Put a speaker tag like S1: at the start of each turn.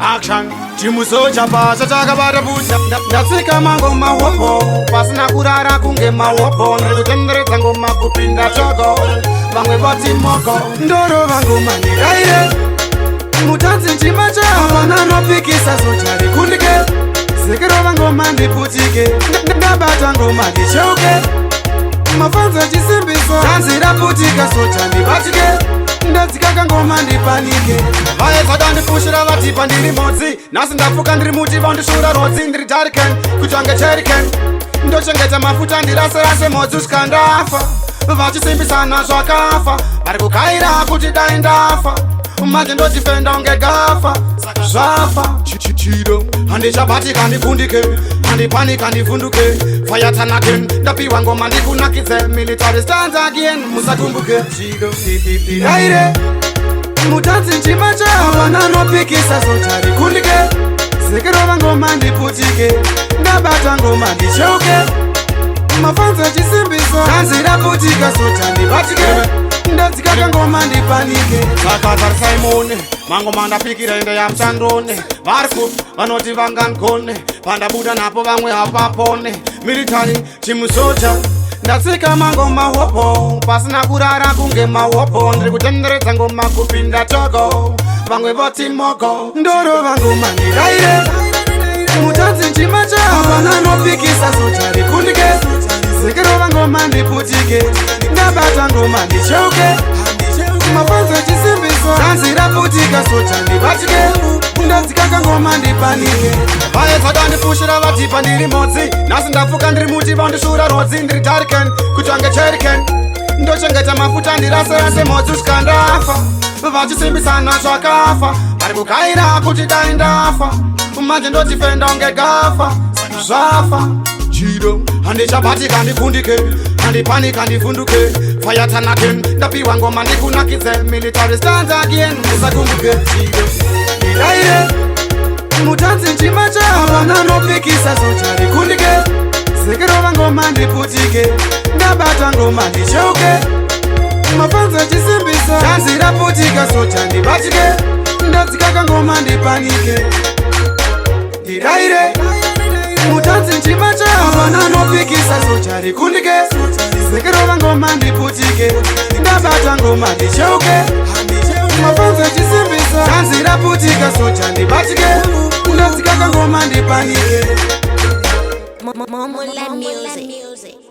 S1: Action. Chimusocha pasa chakabara bucha. Ndatsika mangoma wopo. Pasina kurara kunge mawopo. Ndikutenderedza ngoma kupinda choko. Vamwe vati moko. Ndoro vangu maniraire. Mutanzi nchima chao. Vananopikisa sochari kundike. Sikiro vangoma ndiputike. Ndabata ngoma ndichoke. Mafanzo chisimbiso. Tanzi raputika socha ndibatike. Ndadzikaka ngoma ndipanike. Vaedzada ndipushira vatipa ndiri modzi. Nhasi ndafuka ndiri muti vandishura rodzi. Ndiri jariken kutsvange jeriken. Ndochengeta mafuta ndirase modzi usika ndafa. Vachisimbisana zvakafa. Vari kukaira kuti dai ndafa. Manje ndotifenda unge gafa. Zvafa chido handichabatika ndikundike. Handipanika ndivhunduke. Fire turn again. Ndapiwa ngoma ndikunakidze. Military stands again. Musatumbuke chido iraire. Mutanzi nchima chao. Vananopikisa sochari kundike. Sikirova ngoma ndiputike. Ndabata ngoma ndichoke. Mafanzo chisimbiso. Tanzi raputika socha ndibatike. Ndadzikaka ngoma ndipanike. Saka Simone mangoma ndapikira ende ya mchandone. Varku vanoti vangankone. Pandabuda napo vamwe hapapone. Military chimusocha. Ndatsika mangoma wopo. Pasina kurara kunge mawopo. Ndiri kutenderedza ngoma kupinda choko. Vamwe voti moko. Ndoro vangu maniraire. Mutanzi nchima chao. Vananopikisa sochari kundike. Sikirova ngoma ndiputike. Ndabata ngoma ndichoke. Mafanzo chisimbiso. Tanzi raputika socha ndibatike. Ndadzikaka ngoma ndipanike. Vaedzada ndipushira vatipa ndiri modzi. Nhasi ndafuka ndiri muti vandishura rodzi. Ndiri jariken kutsvange jeriken. Ndochengeta mafuta ndirase modzi usika ndafa. Vachisimbisana zvakafa. Vari kukaira kuti dai ndafa. Manje ndotifenda unge gafa. Zvafa chido handichabatika ndikundike. Handipanika ndivhunduke. Fire turn again. Ndapiwa ngoma ndikunakidze. Military stands again. Musakumbuke chido iraire. Mutanzi nchima chao. Vananopikisa sochari kundike. Sikirova ngoma ndiputike. Ndabata ngoma ndichoke. Mafanzo chisimbiso. Tanzi raputika socha ndibatike. Ndadzikaka ngoma ndipanike iraire. Mutanzi nchima chao. Vananopikisa sochari kundike. Sikirova ngoma ndiputike. Ndabata ngoma ndichoke. Mafanzo chisimbiso. Tanzi raputika socha ndibatike. Ndadzikaka ngoma ndipanike.
S2: Momola music.